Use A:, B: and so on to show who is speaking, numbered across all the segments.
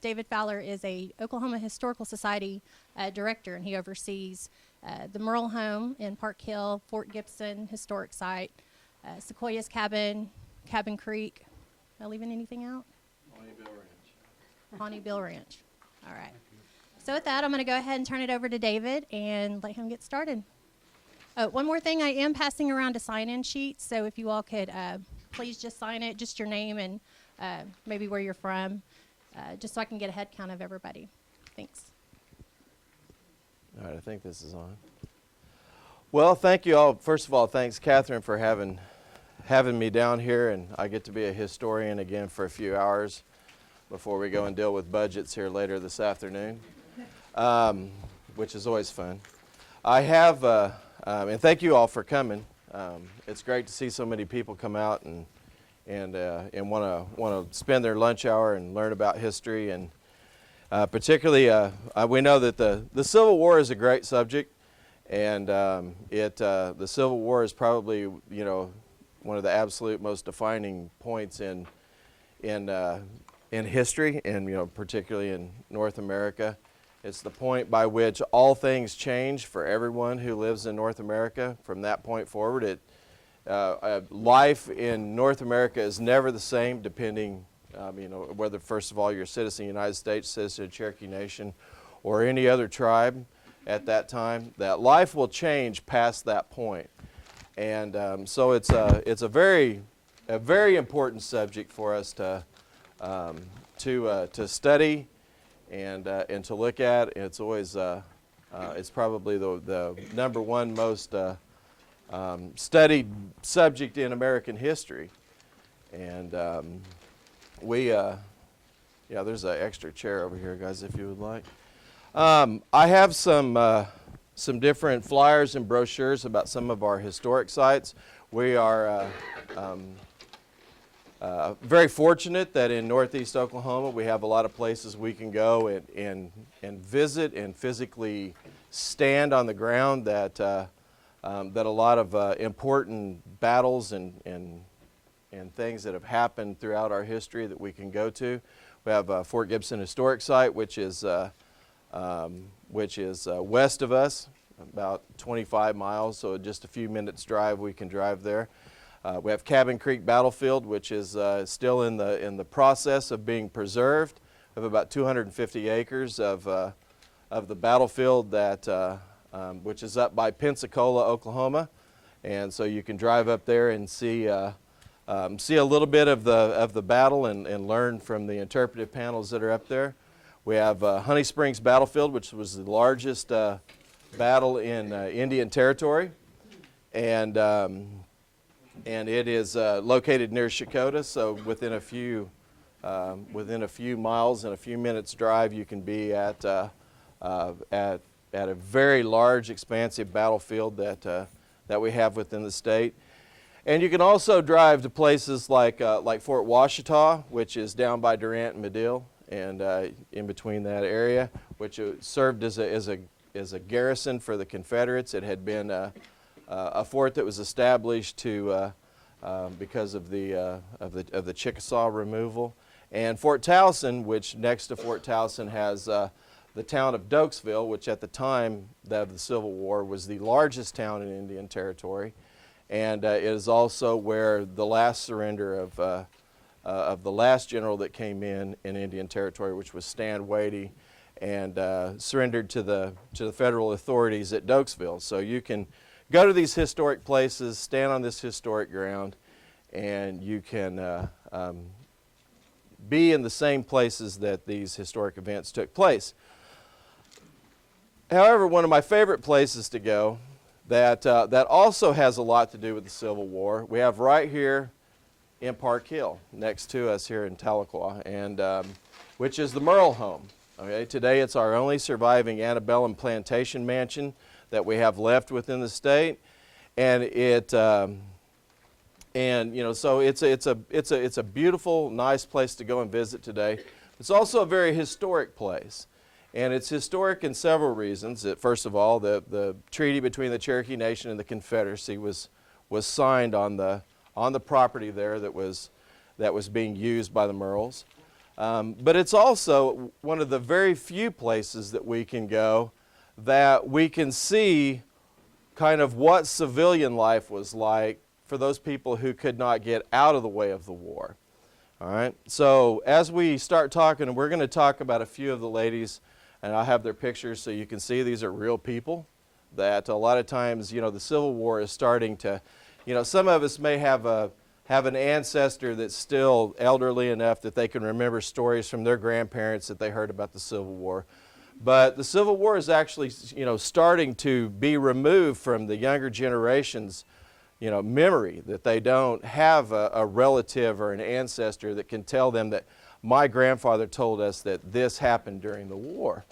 A: David Fowler is a Oklahoma Historical Society director, and he oversees the Murrell Home in Park Hill, Fort Gibson Historic Site, Sequoia's Cabin, Cabin Creek. Am I leaving anything out?
B: Pawnee Bill Ranch.
A: Pawnee Bill Ranch. All right. So with that, I'm going to go ahead and turn it over to David and let him get started. Oh, one more thing, I am passing around a sign-in sheet, so if you all could please just sign it, just your name and maybe where you're from, just so I can get a head count of everybody. Thanks.
B: All right, I think this is on. Well, thank you all. First of all, thanks, Catherine, for having me down here, and I get to be a historian again for a few hours before we go and deal with budgets here later this afternoon, which is always fun. I have, and thank you all for coming. It's great to see so many people come out and want to spend their lunch hour and learn about history, and particularly we know that the Civil War is a great subject, and the Civil War is probably one of the absolute most defining points in history, and particularly in North America. It's the point by which all things change for everyone who lives in North America. From that point forward, life in North America is never the same, depending, whether, first of all, you're a citizen of the United States, citizen of Cherokee Nation, or any other tribe at that time. That life will change past that point, and so it's a very important subject for us to study and to look at. It's always it's probably the number one most studied subject in American history, and there's an extra chair over here, guys, if you would like. I have some different flyers and brochures about some of our historic sites. We are very fortunate that in Northeast Oklahoma we have a lot of places we can go and visit and physically stand on the ground that a lot of important battles and things that have happened throughout our history that we can go to. We have Fort Gibson Historic Site, which is west of us, about 25 miles, so just a few minutes drive we can drive there. We have Cabin Creek Battlefield, which is still in the process of being preserved. We have about 250 acres of the battlefield that which is up by Pensacola, Oklahoma, and so you can drive up there and see a little bit of the battle and learn from the interpretive panels that are up there. We have Honey Springs Battlefield, which was the largest battle in Indian Territory, and it is located near Shakota, so within a few miles and a few minutes drive, you can be at a very large, expansive battlefield that we have within the state. And you can also drive to places like Fort Washita, which is down by Durant and Medill, and in between that area, which served as a garrison for the Confederates. It had been a fort that was established because of the Chickasaw removal. And Fort Towson, which next to Fort Towson has the town of Dokesville, which at the time of the Civil War was the largest town in Indian Territory, and it is also where the last surrender of the last general that came in Indian Territory, which was Stan Wadey, and surrendered to the federal authorities at Dokesville. So you can go to these historic places, stand on this historic ground, and you can be in the same places that these historic events took place. However, one of my favorite places to go that also has a lot to do with the Civil War, we have right here in Park Hill, next to us here in Tahlequah, and which is the Murrell Home. Okay, today it's our only surviving antebellum plantation mansion that we have left within the state, and so it's a beautiful, nice place to go and visit today. It's also a very historic place, and it's historic in several reasons. First of all, the treaty between the Cherokee Nation and the Confederacy was signed on the property there that was being used by the Murrells. But it's also one of the very few places that we can go that we can see kind of what civilian life was like for those people who could not get out of the way of the war. All right, so as we start talking, and we're going to talk about a few of the ladies, and I'll have their pictures so you can see these are real people, that a lot of times, you know, the Civil War is starting to, you know, some of us may have an ancestor that's still elderly enough that they can remember stories from their grandparents that they heard about the Civil War. But the Civil War is actually, you know, starting to be removed from the younger generation's, you know, memory, that they don't have a relative or an ancestor that can tell them that my grandfather told us that this happened during the war.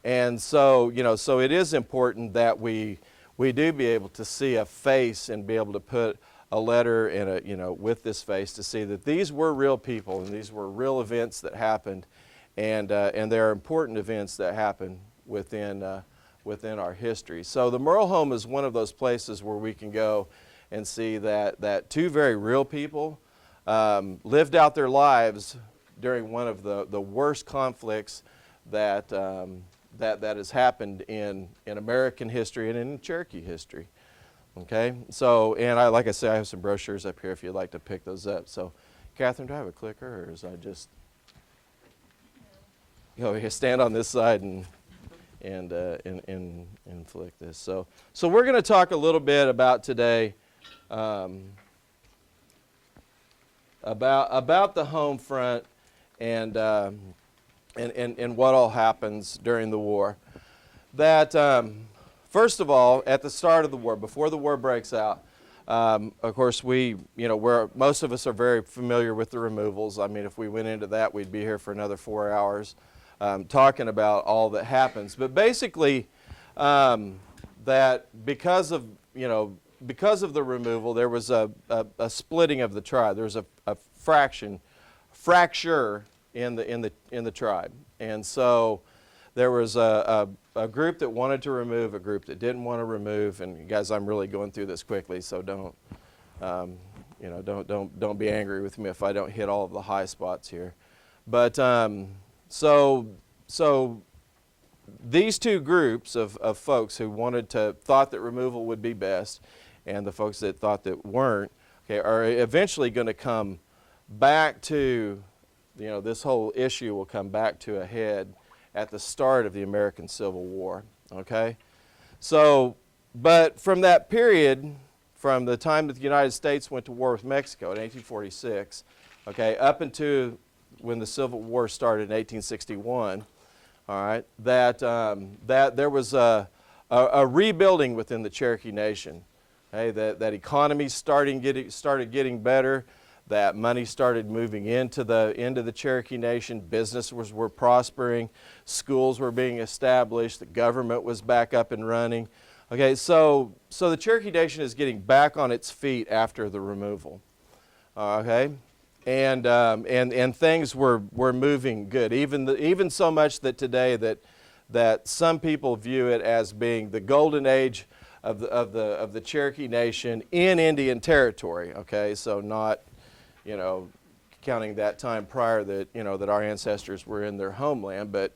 B: And so, you know, so it is important that we do be able to see a face and be able to put a letter in a, you know, with this face to see that these were real people and these were real events that happened, and there are important events that happen within our history. So the Murrell Home is one of those places where we can go and see that two very real people lived out their lives during one of the worst conflicts that has happened in American history and in Cherokee history. Okay, so, and like I say, I have some brochures up here if you'd like to pick those up. So, Catherine, do I have a clicker, or is I just, you know, stand on this side and flick this. So we're going to talk a little bit about today about the home front and what all happens during the war. That first of all, at the start of the war, before the war breaks out, of course most of us are very familiar with the removals. I mean, if we went into that, we'd be here for another 4 hours talking about all that happens. But basically, that because of the removal, there was a splitting of the tribe. There was a fracture in the tribe, and so there was a group that wanted to remove, a group that didn't want to remove. And guys, I'm really going through this quickly, so don't be angry with me if I don't hit all of the high spots here. But so these two groups of folks who thought that removal would be best, and the folks that thought that weren't, okay, are eventually going to come back to, you know, this whole issue will come back to a head at the start of the American Civil War, okay? So, but from that period, from the time that the United States went to war with Mexico in 1846, okay, up until when the Civil War started in 1861, all right, that there was a rebuilding within the Cherokee Nation, okay, that economy started getting better, that money started moving into the Cherokee Nation, businesses were prospering, schools were being established, the government was back up and running. Okay, so the Cherokee Nation is getting back on its feet after the removal. Okay, and things were moving good, even so much that today that some people view it as being the golden age of the Cherokee Nation in Indian Territory. Okay, so not, you know, counting that time prior that, you know, that our ancestors were in their homeland, but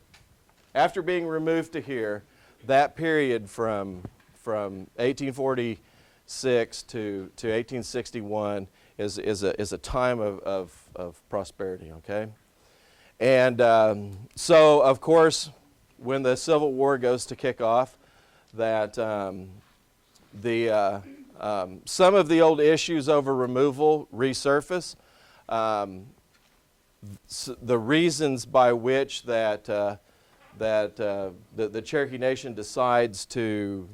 B: after being removed to here, that period from 1846 to 1861 is a time of prosperity. Okay, and so of course, when the Civil War goes to kick off, that some of the old issues over removal resurface. The reasons by which that the Cherokee Nation decides to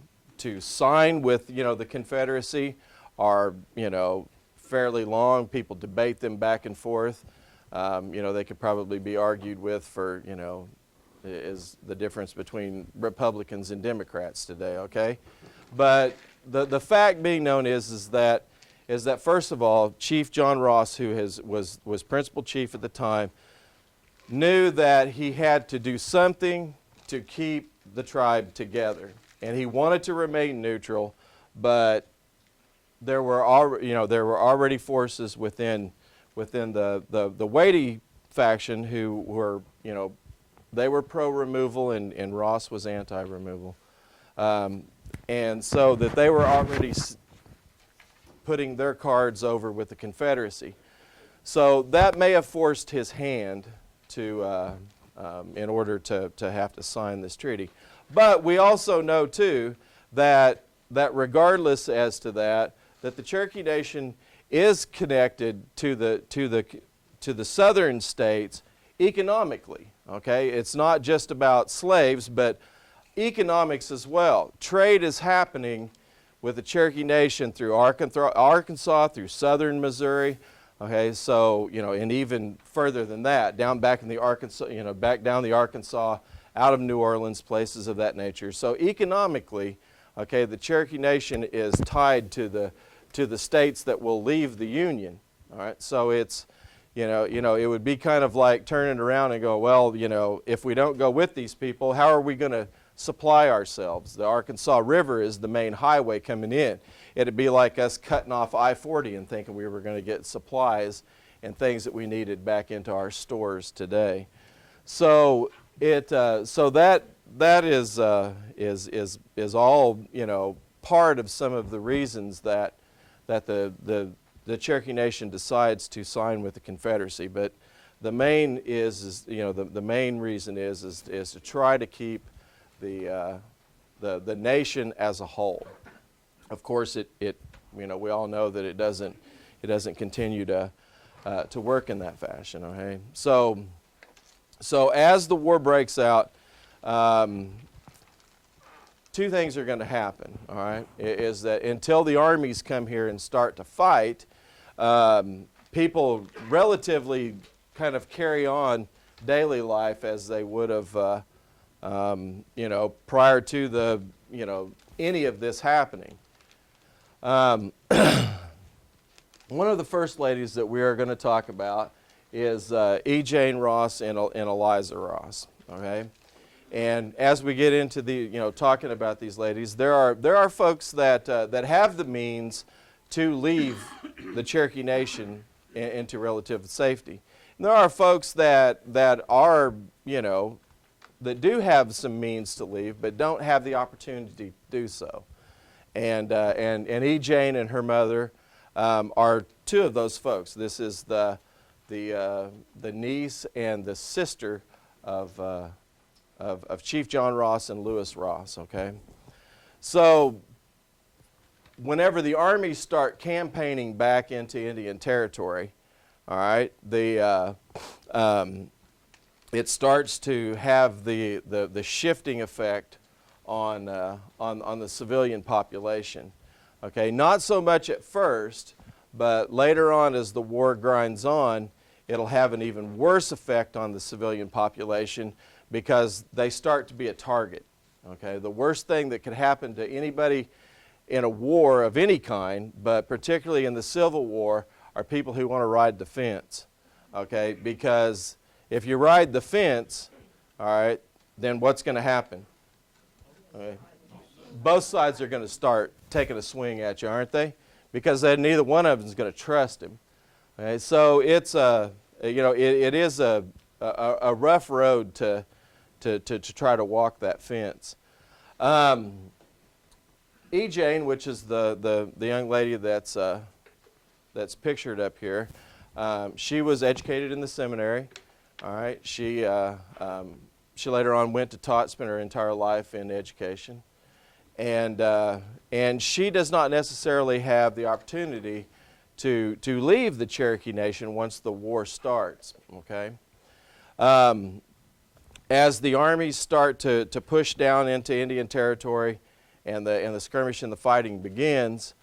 B: sign with, you know, the Confederacy are, you know, fairly long. People debate them back and forth. You know, they could probably be argued with for, you know, is the difference between Republicans and Democrats today. Okay, but the fact being known is that first of all, Chief John Ross, who was principal chief at the time, knew that he had to do something to keep the tribe together, and he wanted to remain neutral, but there were already forces within the weighty faction who were, they were pro-removal and Ross was anti-removal. And so that they were already putting their cards over with the Confederacy. So that may have forced his hand to, in order to have to sign this treaty. But we also know too that regardless as to that the Cherokee Nation is connected to the southern states economically. Okay, it's not just about slaves, but economics as well. Trade is happening with the Cherokee Nation through Arkansas, through southern Missouri. Okay, so and even further than that, back in the Arkansas, back down the Arkansas, out of New Orleans, places of that nature. So economically, okay, the Cherokee Nation is tied to the states that will leave the Union. All right, so it's it would be kind of like turning around and go, well, if we don't go with these people, how are we going to supply ourselves? The Arkansas River is the main highway coming in. It'd be like us cutting off I-40 and thinking we were going to get supplies and things that we needed back into our stores today. So that is all part of some of the reasons that the Cherokee Nation decides to sign with the Confederacy. But the main the main reason is to try to keep the nation as a whole. Of course, we all know that it doesn't continue to work in that fashion. Okay, so as the war breaks out, two things are going to happen. All right, is that until the armies come here and start to fight, people relatively kind of carry on daily life as they would have. Prior to any of this happening. One of the first ladies that we are going to talk about is E. Jane Ross and Eliza Ross. Okay, and as we get into the talking about these ladies, there are folks that have the means to leave the Cherokee Nation into relative safety. And there are folks that are that do have some means to leave, but don't have the opportunity to do so. And E. Jane and her mother are two of those folks. This is the niece and the sister of Chief John Ross and Lewis Ross. Okay, so whenever the armies start campaigning back into Indian Territory, all right, it starts to have the shifting effect on the civilian population. Okay, not so much at first, but later on as the war grinds on, it'll have an even worse effect on the civilian population because they start to be a target. Okay, the worst thing that could happen to anybody in a war of any kind, but particularly in the Civil War, are people who want to ride the fence. Okay, because if you ride the fence, all right, then what's going to happen? Okay. Both sides are going to start taking a swing at you, aren't they? Because then neither one of them is going to trust him. Okay, so it's it is a rough road to try to walk that fence. E. Jane, which is the young lady that's pictured up here, she was educated in the seminary. All right, she later on went to Tot, spent her entire life in education, and she does not necessarily have the opportunity to leave the Cherokee Nation once the war starts. Okay, as the armies start to push down into Indian Territory, and the skirmish and the fighting begins,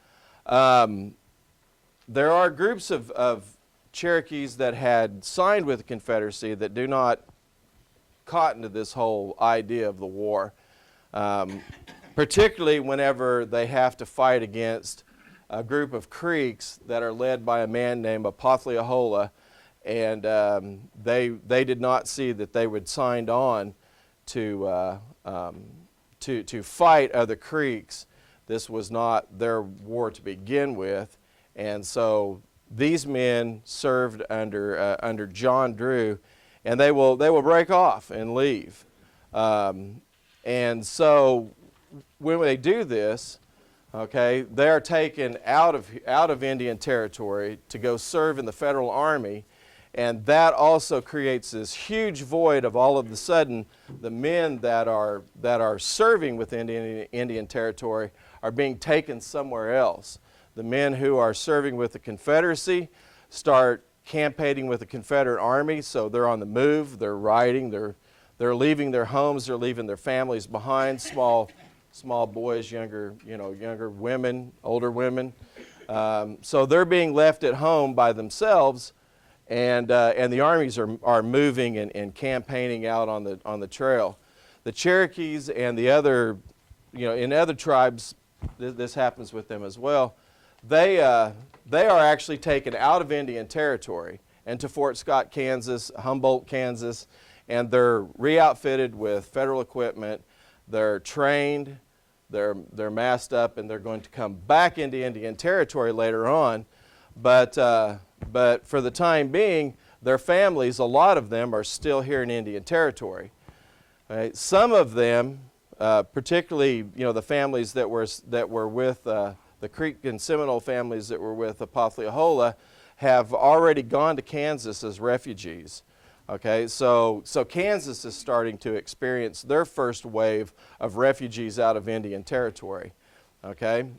B: there are groups of Cherokees that had signed with the Confederacy that do not cotton to this whole idea of the war, particularly whenever they have to fight against a group of Creeks that are led by a man named Apothliohola, and they did not see that they would signed on to fight other Creeks. This was not their war to begin with, and so these men served under John Drew, and they will break off and leave. And so when they do this, okay, they are taken out of Indian Territory to go serve in the Federal Army, and that also creates this huge void of all of a sudden the men that are serving within Indian Territory are being taken somewhere else. The men who are serving with the Confederacy start campaigning with the Confederate Army, so they're on the move, they're riding, they're leaving their homes, they're leaving their families behind, small boys, younger women, older women. So they're being left at home by themselves, and the armies are moving and campaigning out on the trail. The Cherokees and the other, in other tribes, this happens with them as well. They are actually taken out of Indian Territory and to Fort Scott, Kansas, Humboldt, Kansas, and they're re-outfitted with federal equipment. They're trained, they're masked up, and they're going to come back into Indian Territory later on. But for the time being, their families, a lot of them, are still here in Indian Territory. Right? Some of them, particularly the families that were with the Creek and Seminole families that were with Apothliohola, have already gone to Kansas as refugees. Okay, so Kansas is starting to experience their first wave of refugees out of Indian Territory. Okay,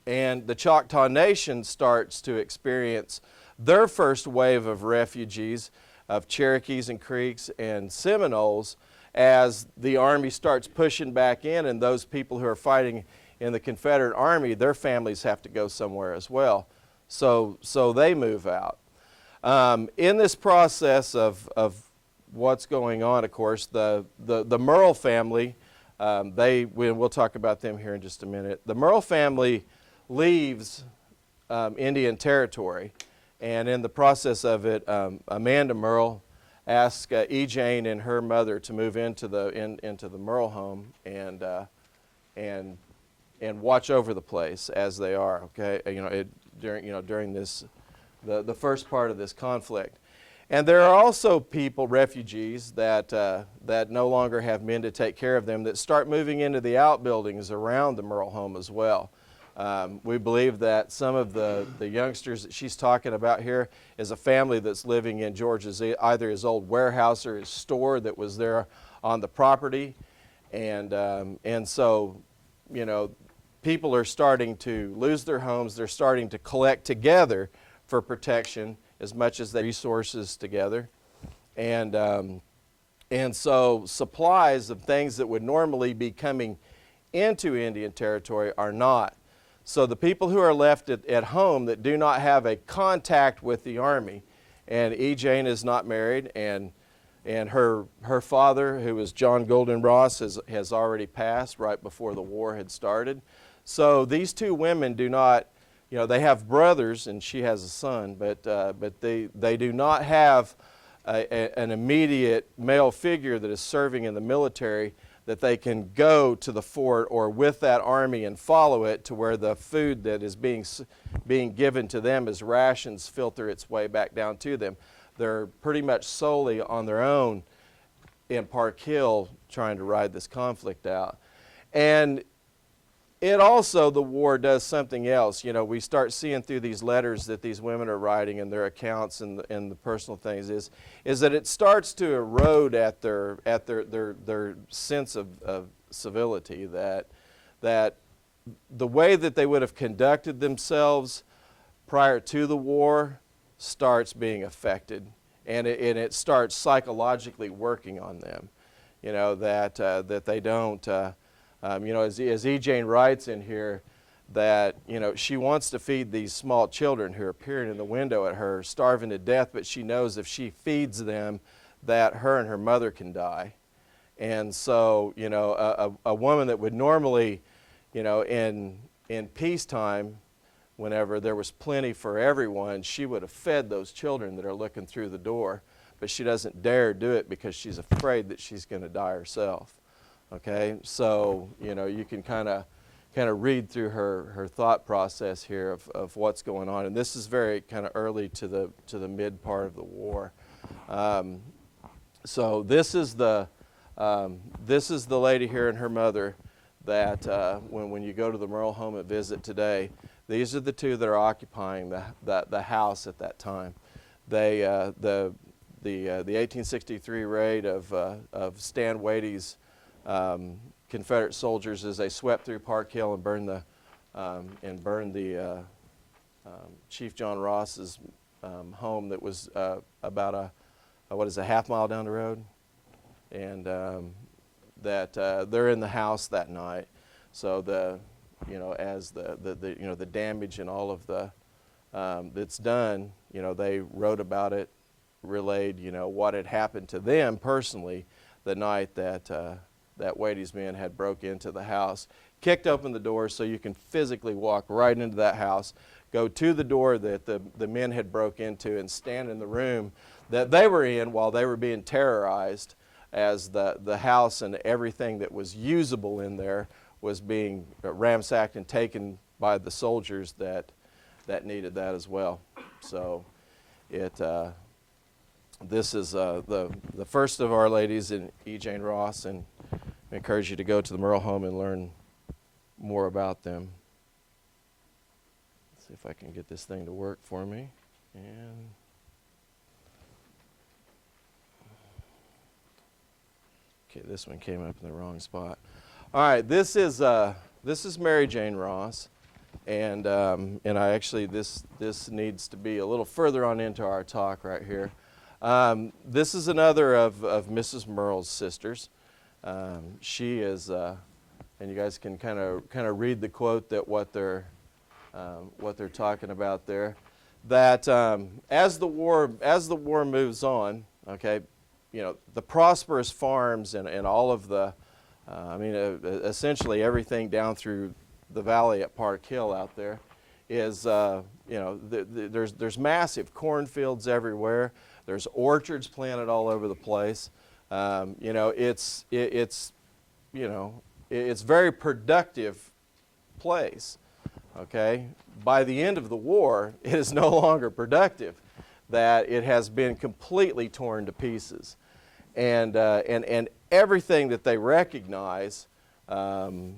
B: and the Choctaw Nation starts to experience their first wave of refugees, of Cherokees and Creeks and Seminoles, as the Army starts pushing back in, and those people who are fighting in the Confederate Army, their families have to go somewhere as well. So they move out. In this process of what's going on, of course, the Murrell family, we'll talk about them here in just a minute. The Murrell family leaves Indian Territory, and in the process of it, Amanda Murrell asked E. Jane and her mother to move into the Murrell home and watch over the place as they are. Okay, during this. The first part of this conflict. And there are also people, refugees, that no longer have men to take care of them, that start moving into the outbuildings around the Murrell home as well. We believe that some of the youngsters that she's talking about here is a family that's living in George's, either his old warehouse or his store that was there on the property. And so, people are starting to lose their homes. They're starting to collect together for protection as much as they resources together, and so supplies of things that would normally be coming into Indian Territory are not. So the people who are left at home that do not have a contact with the Army, and E. Jane is not married, and her father, who is John Golden Ross, has already passed right before the war had started. So these two women do not. They have brothers, and she has a son, but they do not have an immediate male figure that is serving in the military that they can go to the fort or with that army and follow it to where the food that is being given to them as rations filter its way back down to them. They're pretty much solely on their own in Park Hill trying to ride this conflict out. And it also, the war does something else. We start seeing through these letters that these women are writing and their accounts and the personal things is that it starts to erode at their sense of civility, that the way that they would have conducted themselves prior to the war starts being affected, and it starts psychologically working on them. That they don't. As E. Jane writes in here, that she wants to feed these small children who are peering in the window at her, starving to death, but she knows if she feeds them, that her and her mother can die. And so, a woman that would normally, in peacetime, whenever there was plenty for everyone, she would have fed those children that are looking through the door, but she doesn't dare do it because she's afraid that she's going to die herself. Okay, so you can kind of kind of read through her thought process here of what's going on. And this is very kind of early to the mid part of the war. So this is the lady here and her mother that when you go to the Murrell Home at Visit today, these are the two that are occupying the house at that time. They the 1863 raid of Stan Wade's Confederate soldiers as they swept through Park Hill and burned the Chief John Ross's home that was about a half mile down the road, and that they're in the house that night. So as the damage and all of the that's done, they wrote about it, relayed what had happened to them personally the night that Wade's men had broke into the house, kicked open the door so you can physically walk right into that house, go to the door that the men had broke into, and stand in the room that they were in while they were being terrorized, as the house and everything that was usable in there was being ransacked and taken by the soldiers that needed that as well. So this is the first of our ladies in E. Jane Ross, and I encourage you to go to the Murrell Home and learn more about them. Let's see if I can get this thing to work for me. And okay, this one came up in the wrong spot. All right, this is Mary Jane Ross, and I actually this needs to be a little further on into our talk right here. This is another of Mrs. Murrell's sisters. She is, and you guys can kind of read the quote that what they're talking about there. That as the war moves on, okay, the prosperous farms and all of the, essentially everything down through the valley at Park Hill out there is, there's massive cornfields everywhere. There's orchards planted all over the place. It's very productive place. Okay, by the end of the war, it is no longer productive. That it has been completely torn to pieces, and everything that they recognize, to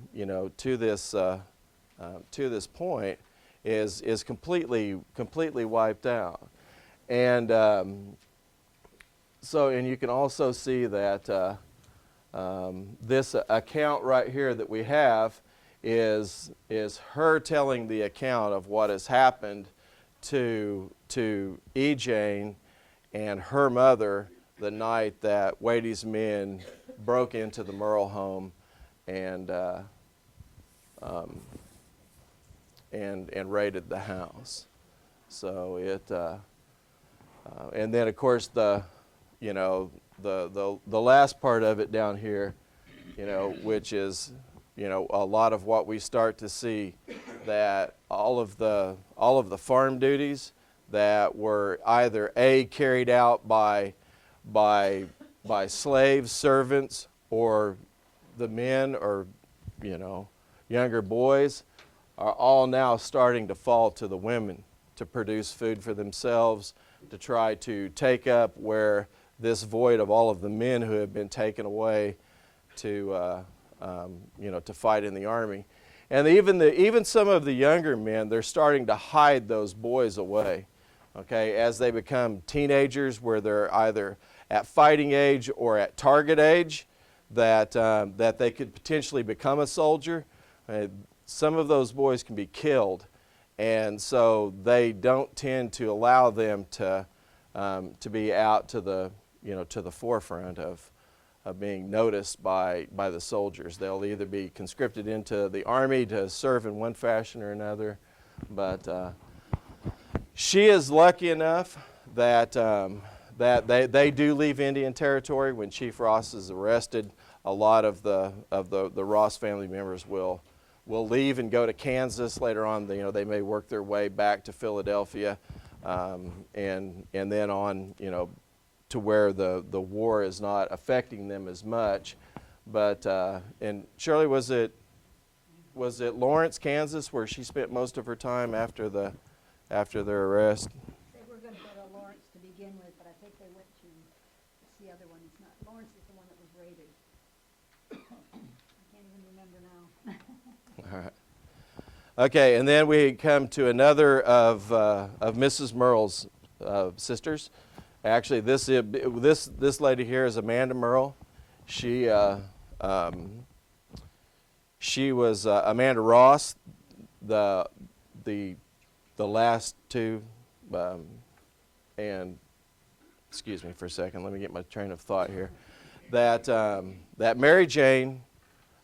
B: this point, is completely wiped out. And and you can also see that this account right here that we have is her telling the account of what has happened to E. Jane and her mother the night that Wade's men broke into the Murrell home and raided the house. So and then of course the last part of it down here, which is a lot of what we start to see, that all of the farm duties that were either carried out by slaves, servants, or the men, or younger boys, are all now starting to fall to the women to produce food for themselves, to try to take up where this void of all of the men who have been taken away to fight in the army. And even some of the younger men, they're starting to hide those boys away. Okay, as they become teenagers, where they're either at fighting age or at target age, that they could potentially become a soldier. Some of those boys can be killed, and so they don't tend to allow them to be out to the forefront of being noticed by the soldiers. They'll either be conscripted into the army to serve in one fashion or another, but she is lucky enough that they do leave Indian Territory. When Chief Ross is arrested, a lot of the Ross family members will leave and go to Kansas. Later on, they may work their way back to Philadelphia, and then on to where the war is not affecting them as much. But and Shirley, was it was it Lawrence, Kansas, where she spent most of her time after their arrest?
C: They were going to go to Lawrence to begin with, but I think they went to, it's the other one. It's not, Lawrence is the one that was raided. I can't even remember now.
B: All right. Okay, and then we come to another of Mrs. Murrell's sisters. Actually, this lady here is Amanda Murrell. She was Amanda Ross, the last two, and excuse me for a second. Let me get my train of thought here. That Mary Jane,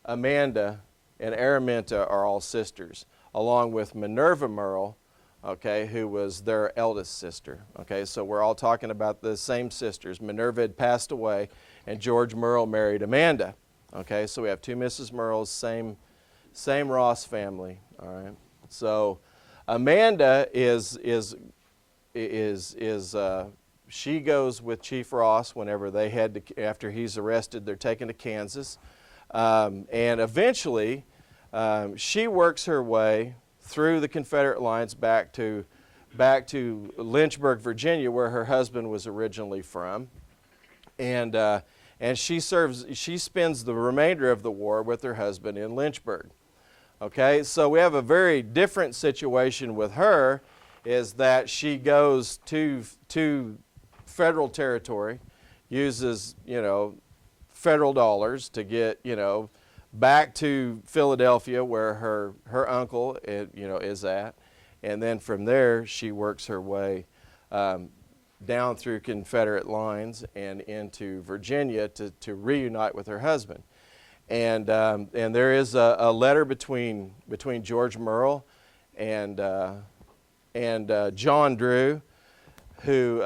B: Amanda, and Araminta are all sisters, along with Minerva Murrell, okay, who was their eldest sister. Okay, so we're all talking about the same sisters. Minerva had passed away, and George Murrell married Amanda. Okay, so we have two Mrs. Murrells, same Ross family. All right, so Amanda she goes with Chief Ross whenever they head to, after he's arrested, they're taken to Kansas, and eventually she works her way through the Confederate lines back to Lynchburg, Virginia, where her husband was originally from, and she spends the remainder of the war with her husband in Lynchburg. Okay, so we have a very different situation with her, is that she goes to federal territory, uses federal dollars to get back to Philadelphia, where her uncle is at, and then from there she works her way down through Confederate lines and into Virginia to reunite with her husband. And there is a letter between George Murrell and John Drew, who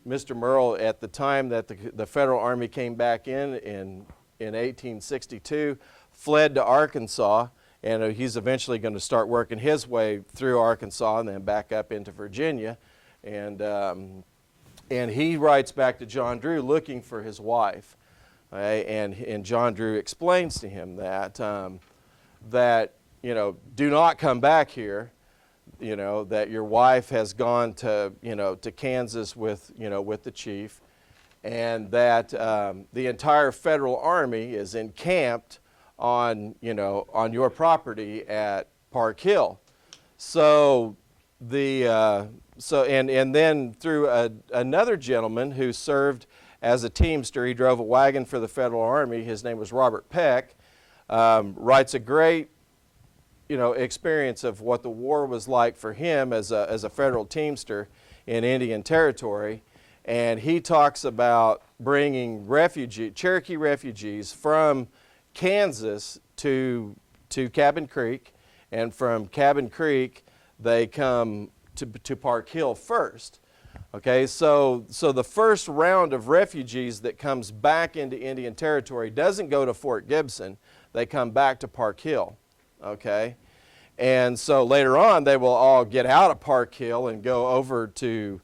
B: Mr. Murrell, at the time that the Federal Army came back in 1862, fled to Arkansas, and he's eventually going to start working his way through Arkansas and then back up into Virginia, and he writes back to John Drew looking for his wife, and John Drew explains to him that do not come back here, that your wife has gone to Kansas with the chief, and that the entire Federal Army is encamped on your property at Park Hill. So and then through another gentleman who served as a teamster, he drove a wagon for the Federal Army. His name was Robert Peck. Writes a great experience of what the war was like for him as a federal teamster in Indian Territory. And he talks about bringing Cherokee refugees from Kansas to Cabin Creek, and from Cabin Creek they come to Park Hill first. Okay, so the first round of refugees that comes back into Indian Territory doesn't go to Fort Gibson, they come back to Park Hill. Okay, and so later on they will all get out of Park Hill and go over to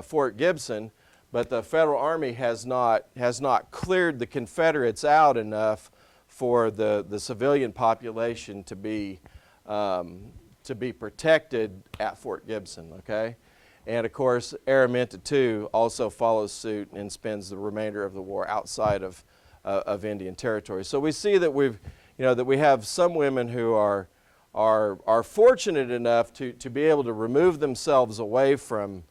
B: Fort Gibson, but the Federal Army has not cleared the Confederates out enough for the civilian population to be protected at Fort Gibson. Okay, and of course Araminta too also follows suit and spends the remainder of the war outside of Indian Territory. So we see that we have some women who are fortunate enough to be able to remove themselves away from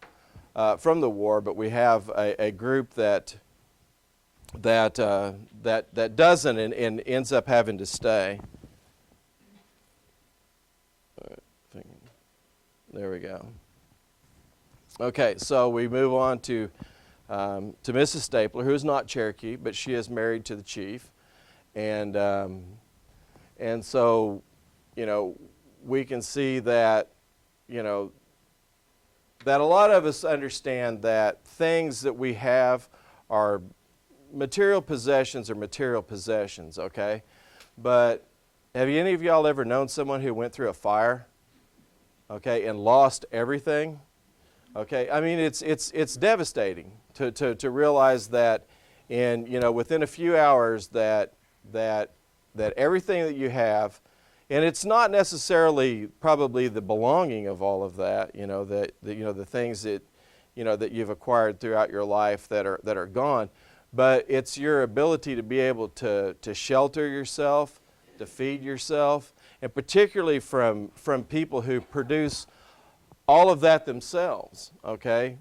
B: the war, but we have a group that doesn't and ends up having to stay. There we go. Okay, so we move on to Mrs. Stapler, who is not Cherokee, but she is married to the chief, and so we can see that that a lot of us understand that things that we have are material possessions, okay? But have any of y'all ever known someone who went through a fire, okay, and lost everything? Okay, I mean it's devastating to realize that within a few hours that that everything that you have, and it's not necessarily probably the belonging of all of that, the things that, that you've acquired throughout your life that are gone, but it's your ability to be able to shelter yourself, to feed yourself, and particularly from people who produce all of that themselves, okay?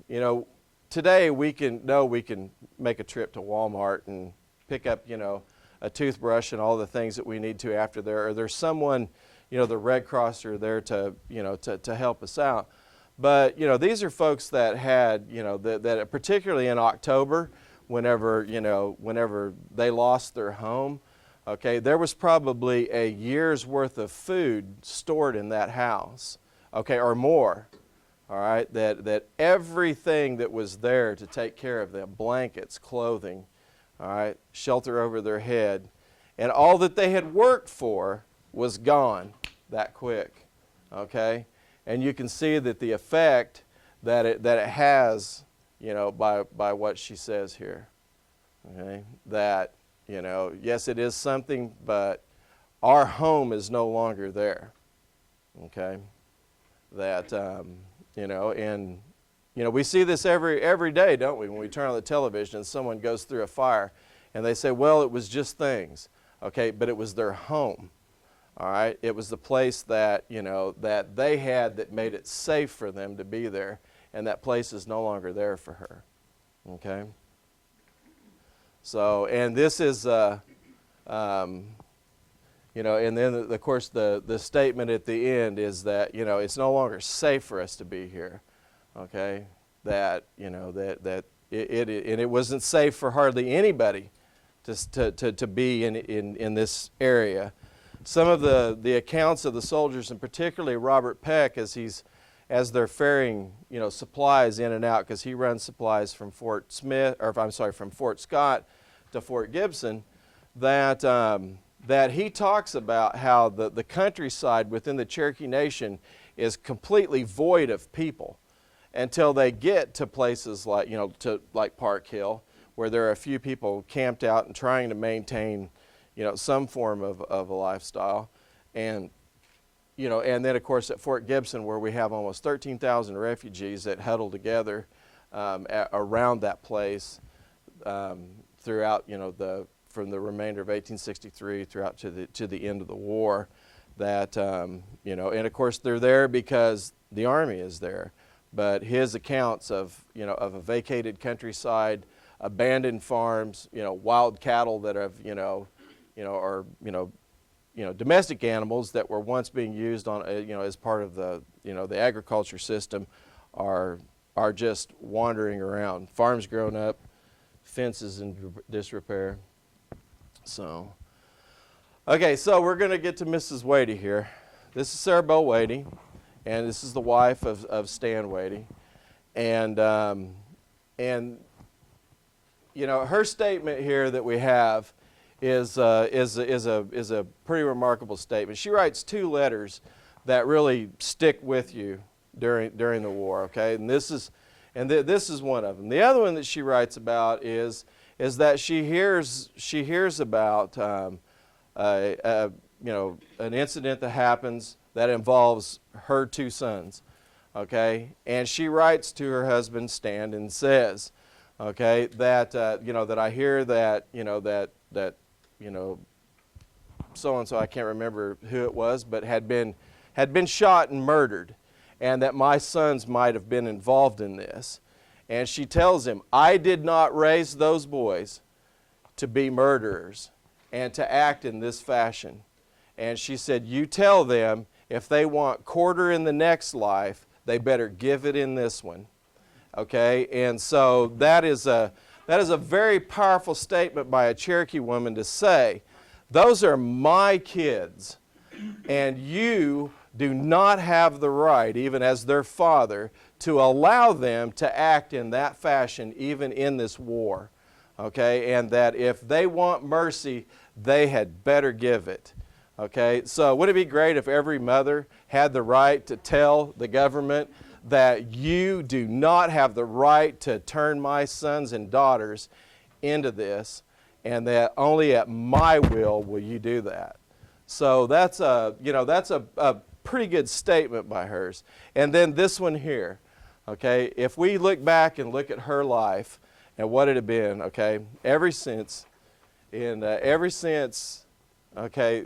B: Today we can make a trip to Walmart and pick up, a toothbrush and all the things that we need to after there, or there's someone, the Red Cross are there to, to help us out. But, these are folks that had, that particularly in October, whenever they lost their home, okay, there was probably a year's worth of food stored in that house, okay, or more, all right, that everything that was there to take care of them, blankets, clothing, all right, shelter over their head, and all that they had worked for was gone that quick, okay? And you can see that the effect that it has, by what she says here, okay? That, yes, it is something, but our home is no longer there, okay? That, and, we see this every day, don't we? When we turn on the television and someone goes through a fire and they say, well, it was just things, okay? But it was their home, all right? It was the place that, that they had that made it safe for them to be there, and that place is no longer there for her, okay? So, and this is, and then, of course, the statement at the end is that, it's no longer safe for us to be here, okay? That, that it wasn't safe for hardly anybody to be in this area. Some of the accounts of the soldiers, and particularly Robert Peck, as they're ferrying, supplies in and out, because he runs supplies from from Fort Scott to Fort Gibson, that he talks about how the countryside within the Cherokee Nation is completely void of people until they get to places like, like Park Hill, where there are a few people camped out and trying to maintain, some form of a lifestyle. And, and then, of course, at Fort Gibson, where we have almost 13,000 refugees that huddle together around that place throughout, from the remainder of 1863 throughout to the end of the war, that, and of course they're there because the Army is there. But his accounts of, of a vacated countryside, abandoned farms, wild cattle that have, or, domestic animals that were once being used on, as part of the, the agriculture system, are just wandering around. Farms grown up, fences in disrepair. So, okay, so we're going to get to Mrs. Wadey here. This is Sarah Bell Wadey, and this is the wife of Stan Wadey. And her statement here that we have is a pretty remarkable statement. She writes 2 letters that really stick with you during the war, okay? And this is one of them. The other one that she writes about is that she hears about an incident that happens that involves her 2 sons, okay? And she writes to her husband Stan and says, okay, that that I hear that that so and so, I can't remember who it was, but had been shot and murdered, and that my sons might have been involved in this. And she tells him, I did not raise those boys to be murderers and to act in this fashion. And she said, you tell them if they want quarter in the next life, they better give it in this one. Okay? And so that is a very powerful statement by a Cherokee woman to say, those are my kids, and you do not have the right, even as their father, to allow them to act in that fashion even in this war, okay? And that if they want mercy, they had better give it, okay? So would it be great if every mother had the right to tell the government that you do not have the right to turn my sons and daughters into this, and that only at my will you do that. So that's a pretty good statement by hers. And then this one here, okay, if we look back and look at her life and what it had been, okay, ever since, okay,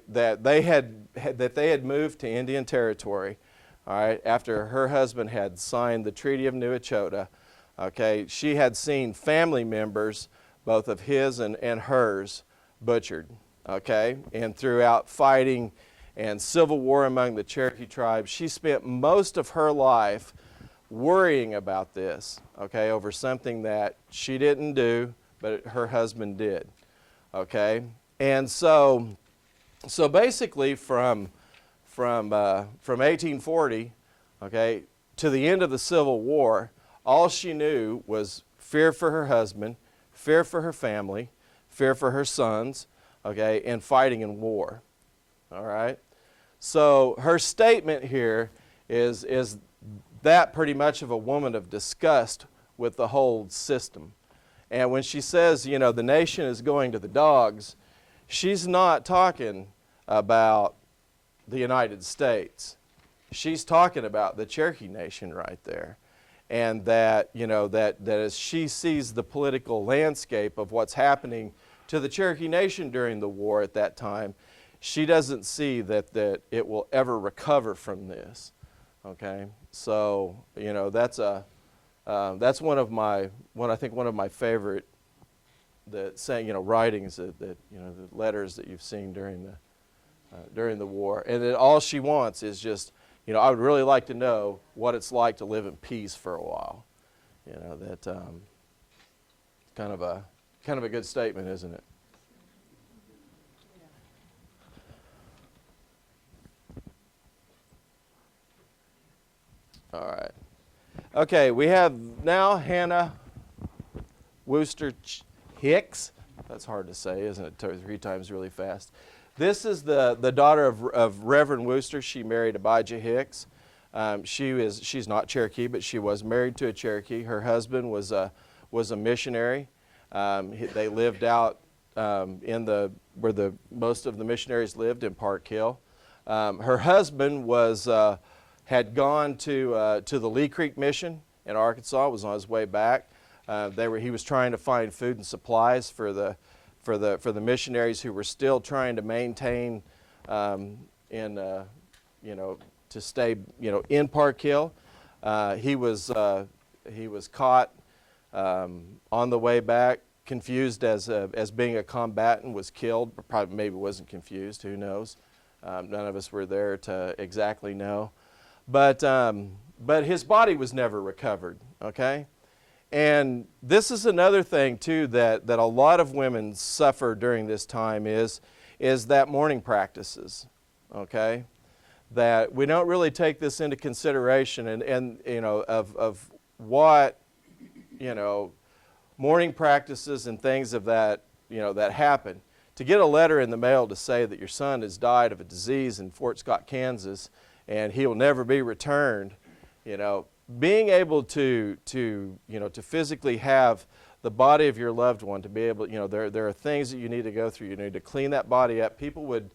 B: that they had moved to Indian Territory, all right, after her husband had signed the Treaty of New Echota, okay, she had seen family members, both of his and hers, butchered, okay, and throughout fighting and civil war among the Cherokee tribes, she spent most of her life worrying about this, okay, over something that she didn't do, but her husband did, okay, and so basically from 1840, okay, to the end of the Civil War, all she knew was fear for her husband, fear for her family, fear for her sons, okay, and fighting in war. All right? So her statement here is that pretty much of a woman of disgust with the whole system. And when she says, you know, the nation is going to the dogs, she's not talking about the United States. She's talking about the Cherokee Nation right there. And that, you know, that as she sees the political landscape of what's happening to the Cherokee Nation during the war at that time, she doesn't see that it will ever recover from this. Okay, so you know that's one of my favorite writings that you know, the letters that you've seen during the war, and that all she wants is just, you know, I would really like to know what it's like to live in peace for a while. You know, that kind of a good statement, isn't it? All right. Okay, we have now Hannah Wooster Hicks. That's hard to say, isn't it? 3 times really fast. This is the daughter of Reverend Wooster. She married Abijah Hicks. She's not Cherokee, but she was married to a Cherokee. Her husband was a missionary. They lived out where most of the missionaries lived in Park Hill. Her husband had gone to the Lee Creek Mission in Arkansas. Was on his way back. He was trying to find food and supplies for the missionaries who were still trying to maintain to stay in Park Hill. He was caught on the way back, confused as being a combatant, was killed. Probably maybe wasn't confused. Who knows? None of us were there to exactly know. But his body was never recovered. Okay. And this is another thing, too, that a lot of women suffer during this time is that mourning practices, okay? That we don't really take this into consideration and you know, of what, you know, mourning practices and things of that, you know, that happen. To get a letter in the mail to say that your son has died of a disease in Fort Scott, Kansas, and he will never be returned, you know, being able to physically have the body of your loved one, to be able, you know, there are things that you need to go through. You need to clean that body up. People would,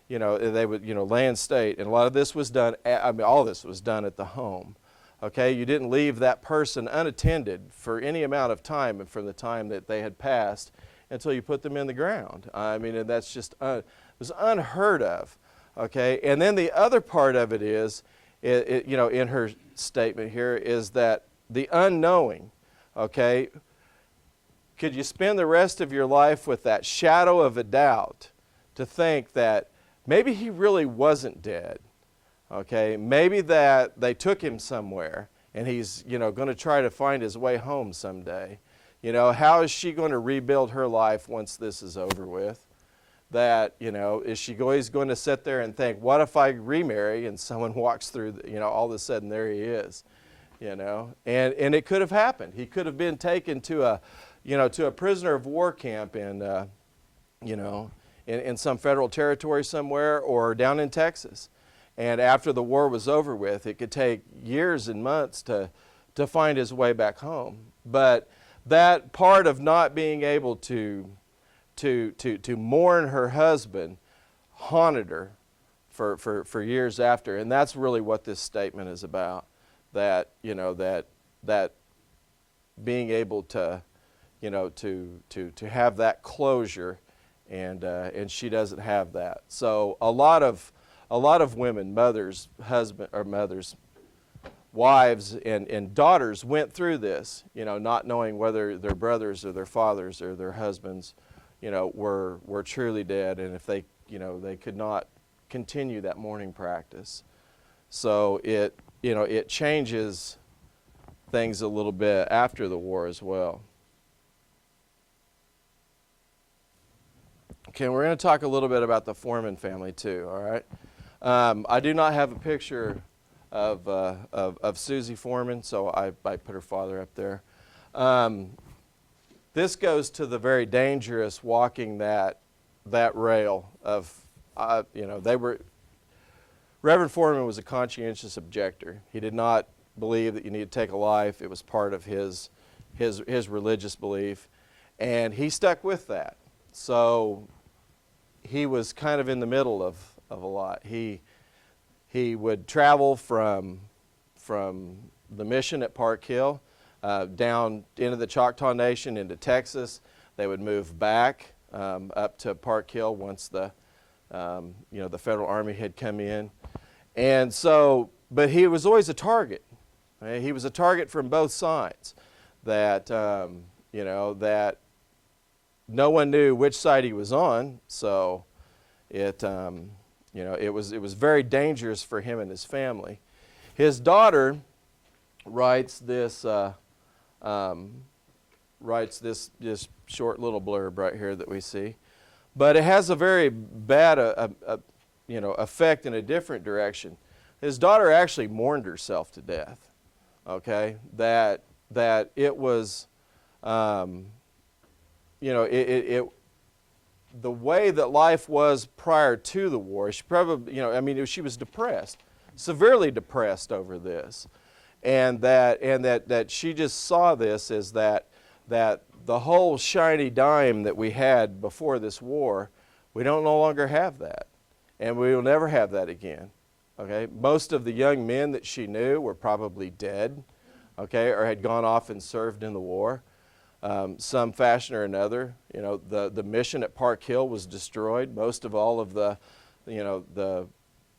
B: they would, lay in state, and a lot of this was done. All this was done at the home. Okay, you didn't leave that person unattended for any amount of time, and from the time that they had passed until you put them in the ground. And that's just it was unheard of. Okay, and then the other part of it is, in her statement here, is that the unknowing, okay, could you spend the rest of your life with that shadow of a doubt to think that maybe he really wasn't dead, okay, maybe that they took him somewhere and he's, going to try to find his way home someday. How is she going to rebuild her life once this is over with? That, is she always going to sit there and think, what if I remarry and someone walks through, all of a sudden there he is, and it could have happened. He could have been taken to a prisoner of war camp in some federal territory somewhere, or down in Texas. And after the war was over with, it could take years and months to find his way back home. But that part of not being able to to mourn her husband haunted her for years after. And that's really what this statement is about, that, you know, that being able to, you know, to have that closure, and she doesn't have that. So a lot of women, mothers, wives and daughters went through this, you know, not knowing whether their brothers or their fathers or their husbands, you know, were truly dead, and if they, you know, they could not continue that mourning practice. So it, you know, it changes things a little bit after the war as well. Okay, we're going to talk a little bit about the Foreman family too, all right? I do not have a picture of Susie Foreman, so I put her father up there. This goes to the very dangerous walking that rail of, you know, Reverend Foreman was a conscientious objector. He did not believe that you need to take a life. It was part of his religious belief, and he stuck with that. So he was kind of in the middle of a lot. He would travel from the mission at Park Hill down into the Choctaw Nation, into Texas. They would move back up to Park Hill once the you know, the Federal Army had come in. And so, but he was always a target. Right? He was a target from both sides. That you know, that no one knew which side he was on. So it you know, it was very dangerous for him and his family. His daughter writes this short little blurb right here that we see, but it has a very bad you know, effect in a different direction. His daughter actually mourned herself to death. Okay, that it was you know, the way that life was prior to the war, she probably, you know, I mean, she was depressed, severely depressed over this, and that she just saw this as that the whole shiny dime that we had before this war, we don't no longer have that, and we will never have that again. Okay, most of the young men that she knew were probably dead, okay, or had gone off and served in the war. Some fashion or another. You know, the mission at Park Hill was destroyed. Most of all of the, you know,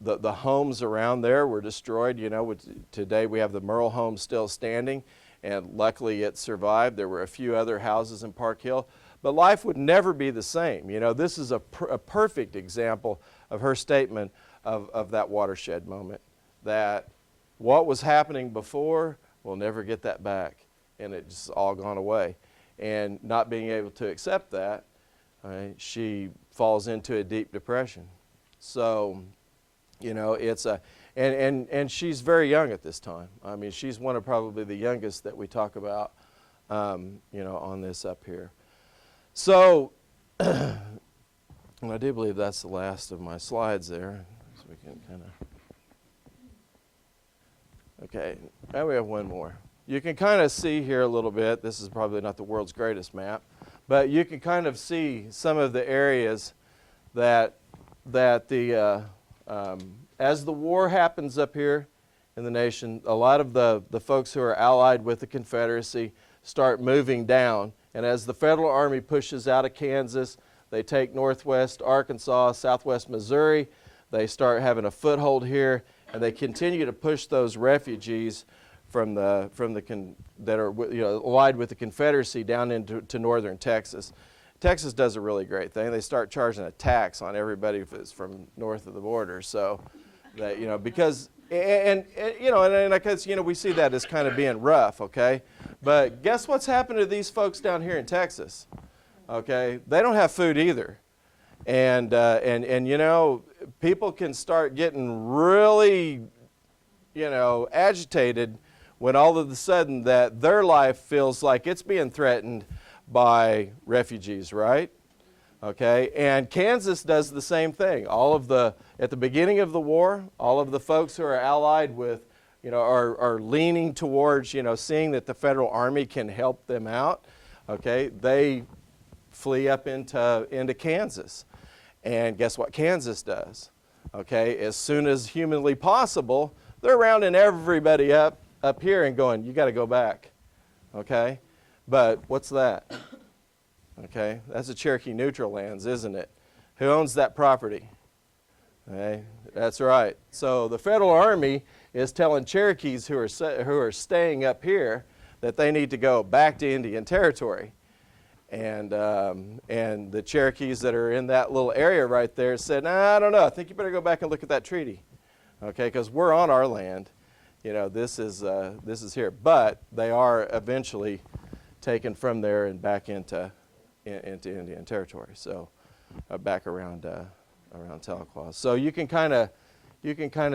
B: the homes around there were destroyed. You know, today we have the Murrell Home still standing, and luckily it survived. There were a few other houses in Park Hill, but life would never be the same. You know, this is a perfect example of her statement of that watershed moment, that what was happening before, we'll never get that back, and it's all gone away. And not being able to accept that, she falls into a deep depression. So, you know, it's and she's very young at this time. I mean, she's one of probably the youngest that we talk about, you know, on this up here. So, and I do believe that's the last of my slides there, so we can kind of. Okay, now we have one more. You can kind of see here a little bit, this is probably not the world's greatest map, but you can kind of see some of the areas that the, as the war happens up here in the nation, a lot of the folks who are allied with the Confederacy start moving down. And as the Federal Army pushes out of Kansas, they take northwest Arkansas, southwest Missouri, they start having a foothold here, and they continue to push those refugees that are, you know, allied with the Confederacy down into northern Texas. Texas does a really great thing. They start charging a tax on everybody that's from north of the border. So that, you know, because and you know, and because, you know, we see that as kind of being rough, okay? But guess what's happened to these folks down here in Texas? Okay, they don't have food either, and you know, people can start getting really, you know, agitated when all of a sudden that their life feels like it's being threatened by refugees, right? Okay, and Kansas does the same thing. At the beginning of the war, all of the folks who are allied with, you know, are leaning towards, you know, seeing that the Federal Army can help them out. Okay, they flee up into Kansas. And guess what Kansas does? Okay, as soon as humanly possible, they're rounding everybody up here and going, you got to go back. Okay, but what's that? Okay, that's the Cherokee neutral lands, isn't it? Who owns that property? Okay, that's right. So the federal army is telling Cherokees who are staying up here that they need to go back to Indian Territory. And the Cherokees that are in that little area right there said, nah, I don't know, I think you better go back and look at that treaty, okay, because we're on our land. You know, this is here. But they are eventually taken from there and back into Indian Territory, so back around Tahlequah. So you can kind of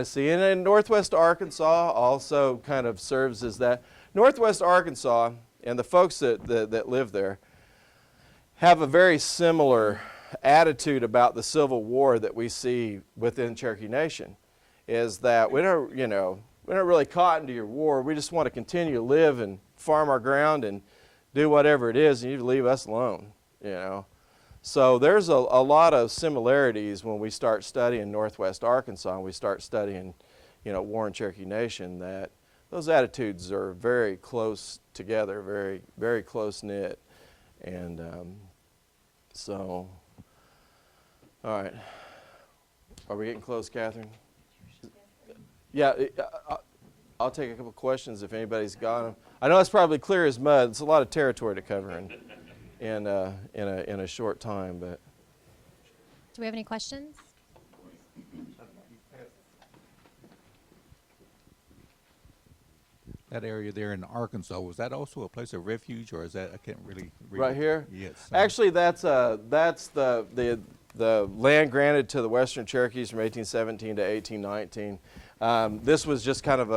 B: see, and in Northwest Arkansas also kind of serves as that. Northwest Arkansas and the folks that live there have a very similar attitude about the Civil War that we see within Cherokee Nation, is that we're not really caught into your war. We just want to continue to live and farm our ground and do whatever it is, and you leave us alone, you know. So there's a lot of similarities when we start studying Northwest Arkansas and we start studying, you know, War and Cherokee Nation, that those attitudes are very close together, very, very close knit. And so, all right. Are we getting close, Catherine? Yeah, I'll take a couple questions if anybody's got them. I know it's probably clear as mud. It's a lot of territory to cover in a short time, but.
A: Do we have any questions?
D: That area there in Arkansas, was that also a place of refuge, or is that, I can't really read
B: Right
D: it.
B: here?
D: Yes.
B: Actually, that's the land granted to the Western Cherokees from 1817 to 1819. This was just kind of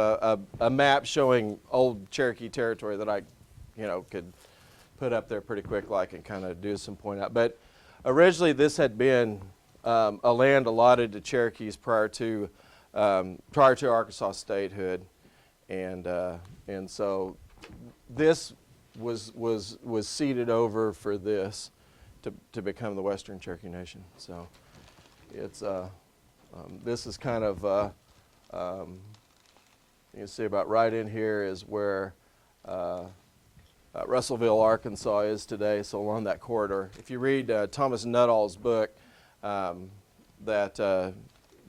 B: a map showing old Cherokee territory that I, could put up there pretty quick, like, and kind of do some point out. But originally, this had been a land allotted to Cherokees prior to Arkansas statehood. And so this was ceded over for this to become the Western Cherokee Nation. So it's this is kind of you can see about right in here is where Russellville, Arkansas is today. So along that corridor, if you read Thomas Nuttall's book, that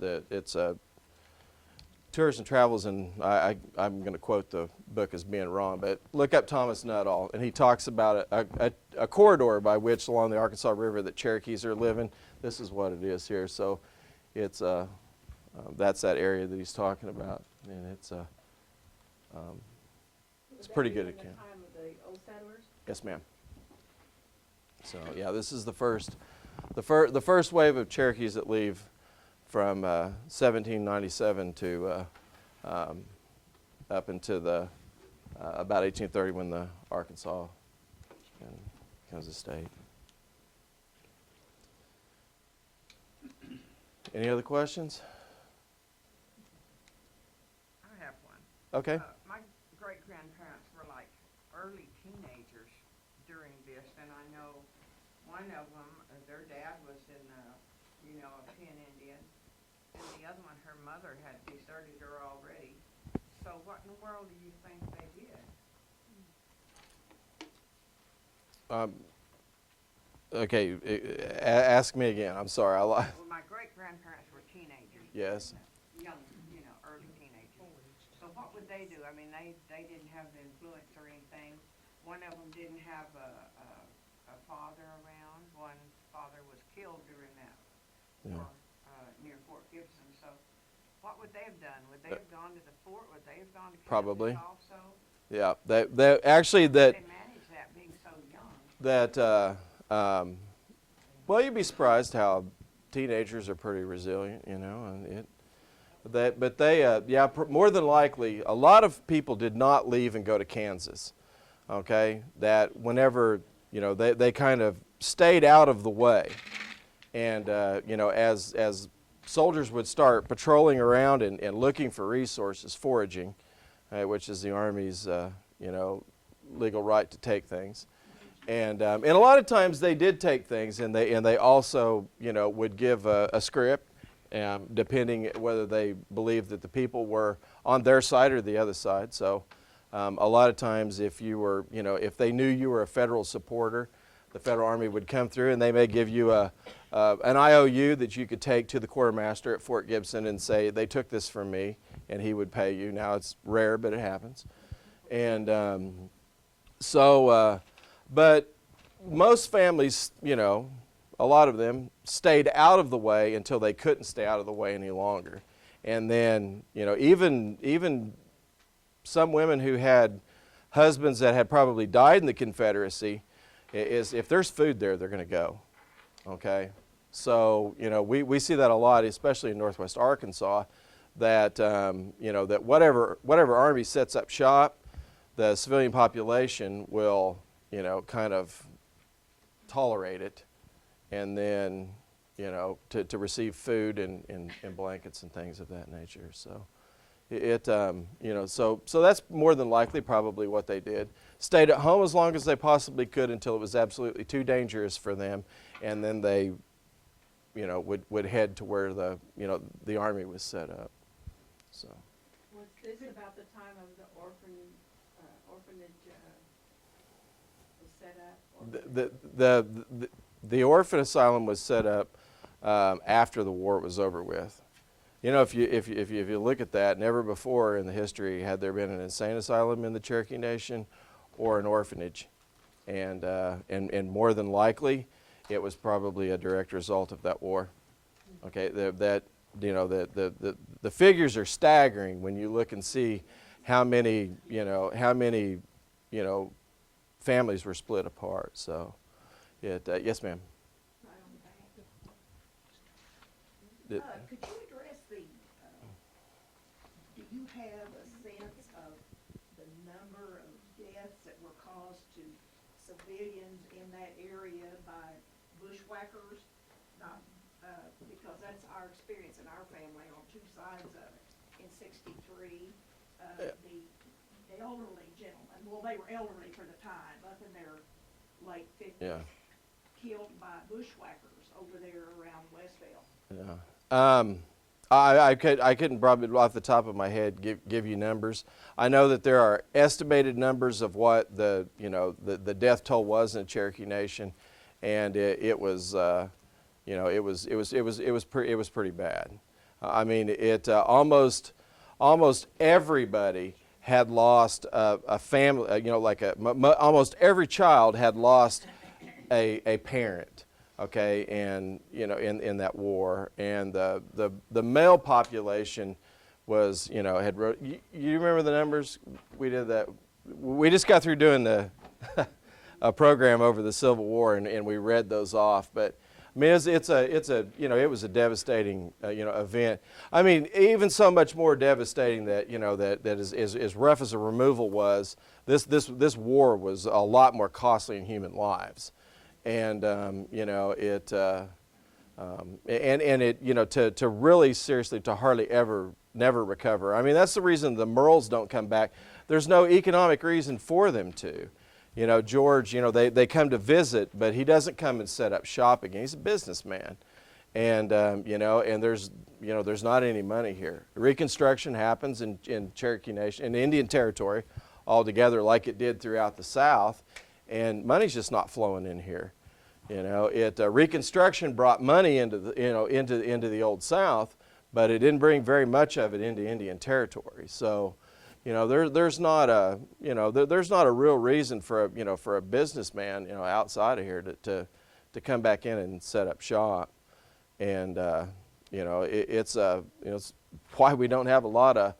B: it's Tours and Travels, and I'm going to quote the book as being wrong, but look up Thomas Nuttall, and he talks about a corridor by which along the Arkansas River that Cherokees are living. This is what it is here. So it's that's that area that he's talking about, and it's pretty good account.
C: Time of the old settlers?
B: Yes, ma'am. So yeah, this is the first wave of Cherokees that leave from 1797 to up into the about 1830 when the Arkansas becomes a state. Any other questions?
E: I have one.
B: Okay.
E: My great-grandparents were like early teenagers during this, and I know one of them, their dad was in a Penn Indian, and the other one, her mother had deserted her already. So what in the world do you think they did?
B: Okay, ask me again. I'm sorry.
E: Well, my great-grandparents were teenagers.
B: Yes.
E: Young, early teenagers. So what would they do? I mean, they didn't have the influence or anything. One of them didn't have a father around. One father was killed during that war near Fort Gibson. So what would they have done? Would they have gone to the fort? Would they have gone to Kansas
B: Probably.
E: also?
B: Yeah. They actually that.
E: They managed that being so young.
B: That well, you'd be surprised how teenagers are pretty resilient, and more than likely, a lot of people did not leave and go to Kansas. Okay, that whenever they kind of stayed out of the way, and as soldiers would start patrolling around and looking for resources, foraging, which is the Army's legal right to take things. And a lot of times they did take things, and they also, you know, would give a script, depending whether they believed that the people were on their side or the other side. So a lot of times, if you were, you know, if they knew you were a federal supporter, the Federal Army would come through, and they may give you an IOU that you could take to the quartermaster at Fort Gibson and say, they took this from me, and he would pay you. Now it's rare, but it happens. And but most families, you know, a lot of them stayed out of the way until they couldn't stay out of the way any longer. And then, you know, even some women who had husbands that had probably died in the Confederacy, is if there's food there, they're going to go. Okay? So, you know, we see that a lot, especially in Northwest Arkansas, that, you know, that whatever Army sets up shop, the civilian population will, you know, kind of tolerate it, and then, you know, to receive food and blankets and things of that nature. So you know, so that's more than likely probably what they did. Stayed at home as long as they possibly could until it was absolutely too dangerous for them, and then they, you know, would head to where the, you know, the Army was set up. So.
E: Was this about the time of the orphanage was set up?
B: The orphan asylum was set up after the war was over with. You know, if you look at that, never before in the history had there been an insane asylum in the Cherokee Nation or an orphanage, and more than likely, it was probably a direct result of that war. Okay, that you know, the figures are staggering when you look and see how many families were split apart. So, yes, ma'am.
F: Could you address do you have a sense of the number of deaths that were caused to civilians in that area by bushwhackers? Because that's our experience in our family on two sides of it. In '63, the elderly gentlemen, well, they were elderly for the time, up in their late 50s,
B: Yeah.
F: killed by bushwhackers over there around Westville.
B: Yeah. I couldn't probably off the top of my head give you numbers. I know that there are estimated numbers of what the death toll was in the Cherokee Nation, and it was pretty bad. I mean, almost everybody had lost a family. Almost every child had lost a parent. Okay, and in that war, and the male population was, you remember the numbers? We did that. We just got through doing a program over the Civil War, and we read those off. But I mean, it was a devastating event. I mean, even so much more devastating that that as rough as a removal was, this war was a lot more costly in human lives. And to really seriously, to hardly ever, never recover. I mean, that's the reason the Murrells don't come back. There's no economic reason for them to. George, they come to visit, but he doesn't come and set up shop again. He's a businessman, and and there's not any money here. Reconstruction happens in Cherokee Nation, in Indian Territory, altogether, like it did throughout the South. And money's just not flowing in here. Reconstruction brought money into the Old South, but it didn't bring very much of it into Indian Territory. So, there's not a real reason for a businessman outside of here to come back in and set up shop. And it's why we don't have a lot of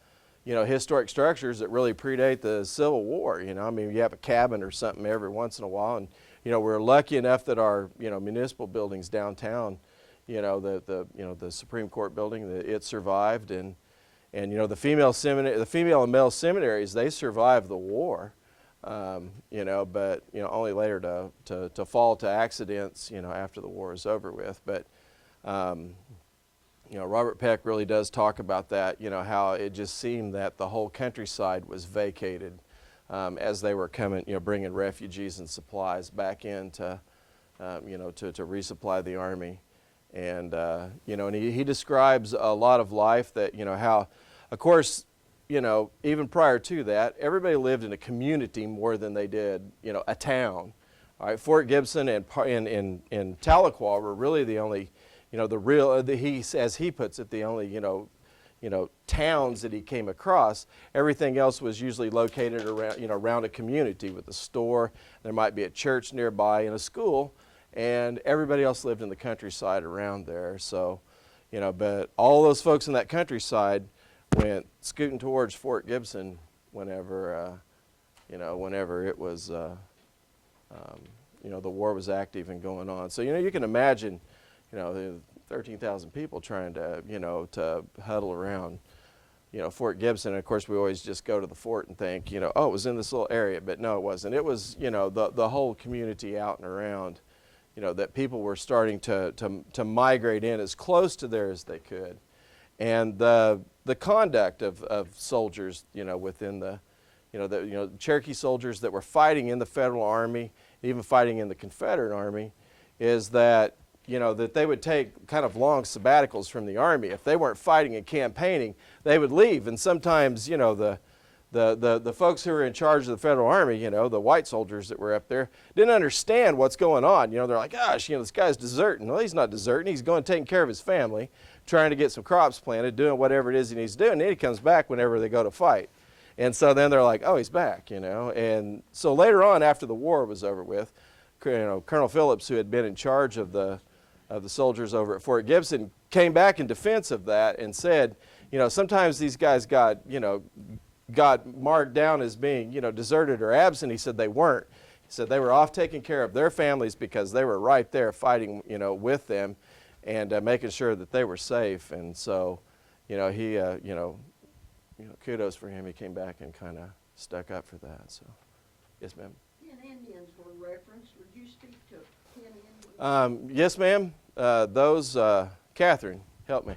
B: historic structures that really predate the Civil War. I mean, you have a cabin or something every once in a while, and we're lucky enough that our municipal buildings downtown, the Supreme Court building, it survived, and the female and male seminaries, they survived the war, but only later to fall to accidents, after the war is over with, but. Robert Peck really does talk about that, how it just seemed that the whole countryside was vacated as they were coming, bringing refugees and supplies back in to resupply the army. And, and he describes a lot of life that, how, of course, even prior to that, everybody lived in a community more than they did, a town. All right, Fort Gibson and Tahlequah were really the only, as he puts it, the only, towns that he came across. Everything else was usually located around, around a community with a store. There might be a church nearby and a school, and everybody else lived in the countryside around there. So, but all those folks in that countryside went scooting towards Fort Gibson whenever, whenever it was, the war was active and going on. So, you can imagine, 13,000 people trying to, to huddle around, Fort Gibson. And of course, we always just go to the fort and think, oh, it was in this little area. But no, it wasn't. It was, the whole community out and around, that people were starting to migrate in as close to there as they could. And the conduct of soldiers, within the Cherokee soldiers that were fighting in the Federal Army, even fighting in the Confederate Army, is that, that they would take kind of long sabbaticals from the Army. If they weren't fighting and campaigning, they would leave. And sometimes, the folks who were in charge of the Federal Army, the white soldiers that were up there, didn't understand what's going on. They're like, gosh, this guy's deserting. Well, he's not deserting. He's going taking care of his family, trying to get some crops planted, doing whatever it is he needs to do. And then he comes back whenever they go to fight. And so then they're like, oh, he's back, And so later on, after the war was over with, Colonel Phillips, who had been in charge of the soldiers over at Fort Gibson, came back in defense of that and said, sometimes these guys got marked down as being, deserted or absent. He said they weren't. He said they were off taking care of their families because they were right there fighting, with them and making sure that they were safe. And so, he, kudos for him. He came back and kind of stuck up for that. So, yes, ma'am.
F: Pin Indians were referenced. Would you speak to Pin Indians?
B: Yes, ma'am. Those, Catherine, help me.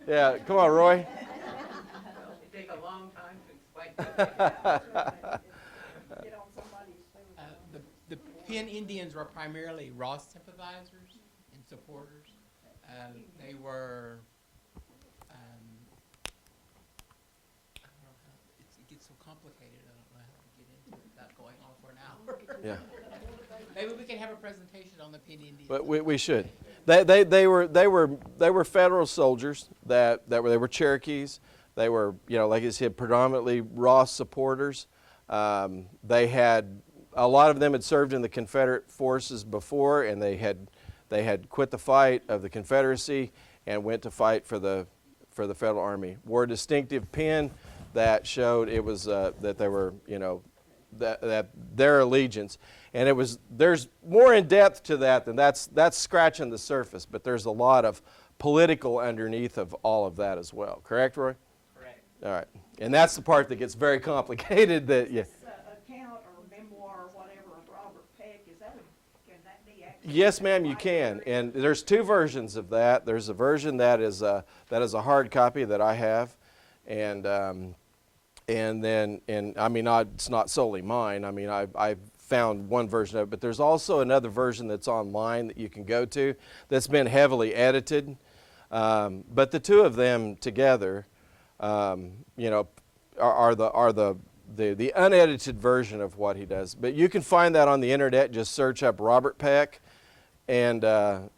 B: Yeah, come on, Roy.
G: It take a long time to explain.
F: Get on somebody's phone.
G: The Pin Indians were primarily Ross sympathizers and supporters. They were, I don't know how, it gets so complicated, I don't know how to get into it without going on for an hour.
B: Yeah.
G: Maybe we can have a presentation on the Pin Indians.
B: But we should. They were federal soldiers they were Cherokees. They were, like I said, predominantly Ross supporters. They had a lot of them had served in the Confederate forces before, and they had quit the fight of the Confederacy and went to fight for the Federal Army. Wore a distinctive pin that showed it was that they were, that their allegiance. And there's more in depth to that than that's scratching the surface, but there's a lot of political underneath of all of that as well. Correct, Roy?
G: Correct.
B: All right. And that's the part that gets very complicated. That yeah.
F: This account or memoir or whatever of Robert Peck, can that be actually?
B: Yes, ma'am, you can. And there's two versions of that. There's a version that is a hard copy that I have, and then I mean, it's not solely mine. I mean, I found one version of it, but there's also another version that's online that you can go to that's been heavily edited. But the two of them together, are the unedited version of what he does. But you can find that on the internet. Just search up Robert Peck, and that's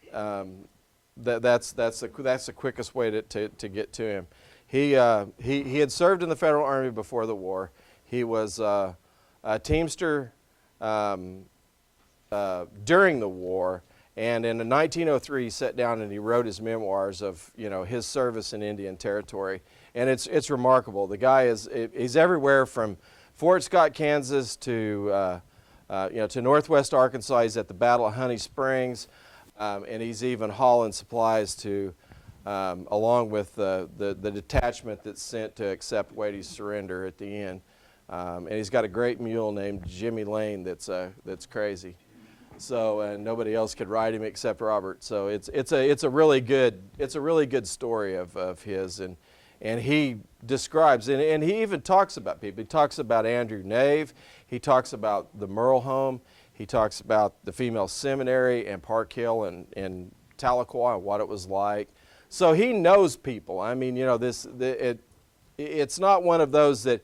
B: the quickest way to get to him. He had served in the Federal Army before the war. He was a Teamster during the war, and in 1903 he sat down and he wrote his memoirs of his service in Indian Territory, and it's remarkable. The guy he's everywhere from Fort Scott, Kansas to northwest Arkansas. He's at the Battle of Honey Springs, and he's even hauling supplies to along with the detachment that's sent to accept Wade's surrender at the end. And he's got a great mule named Jimmy Lane that's crazy. So nobody else could ride him except Robert. So it's a really good story of his, and And he describes, and he even talks about people. He talks about Andrew Nave. He talks about the Murrell Home. He talks about the female seminary and Park Hill and Tahlequah and what it was like. So he knows people. I mean, you know, it's not one of those that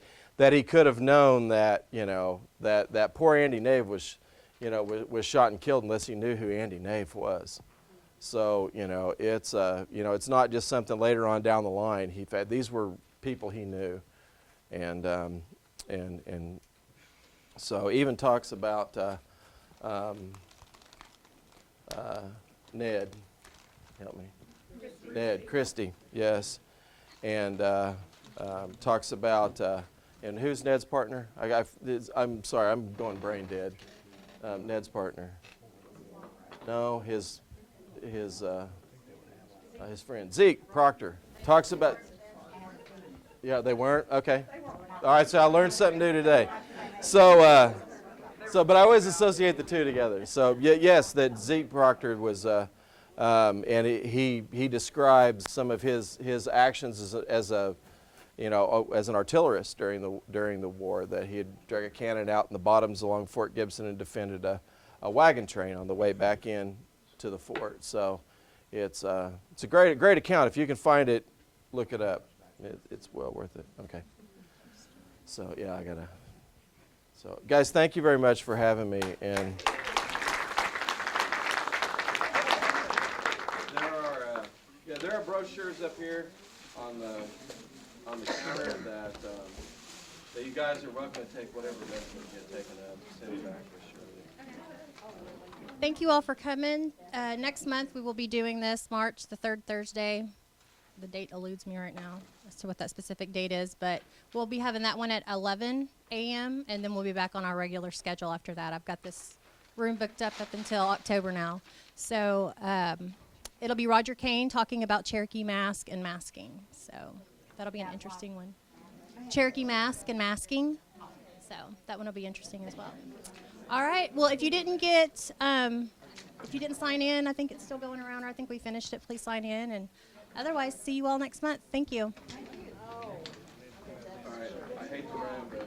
B: he could have known that, you know, that poor Andy Nave was, you know, was shot and killed unless he knew who Andy Nave was. So, you know, it's not just something later on down the line. These were people he knew, and so even talks about Ned. Help me. Ned Christie, yes, and talks about and who's Ned's partner? I'm sorry, I'm going brain dead. Ned's partner. No, his friend Zeke Proctor talks about. Yeah, they weren't. Okay. All right, so I learned something new today. So but I always associate the two together. So yes, that Zeke Proctor was, and he describes some of his actions as an artillerist during the war. That he had dragged a cannon out in the bottoms along Fort Gibson and defended a wagon train on the way back in to the fort. So it's a great account. If you can find it, look it up. It's well worth it. Okay. So yeah, So guys, thank you very much for having me. And there are brochures up here on the counter that you guys are welcome to take whatever doesn't get taken up. Send it back for sure.
A: Thank you all for coming. Next month we will be doing this March the 3rd Thursday. The date eludes me right now as to what that specific date is, but we'll be having that one at 11 a.m. and then we'll be back on our regular schedule after that. I've got this room booked up until October now. So it'll be Roger Kane talking about Cherokee mask and masking. So that'll be an interesting one. Cherokee mask and masking. So that one will be interesting as well. All right. Well, if you didn't sign in, I think it's still going around, or I think we finished it. Please sign in, and otherwise, see you all next month. Thank you.
B: All right. I hate to run, but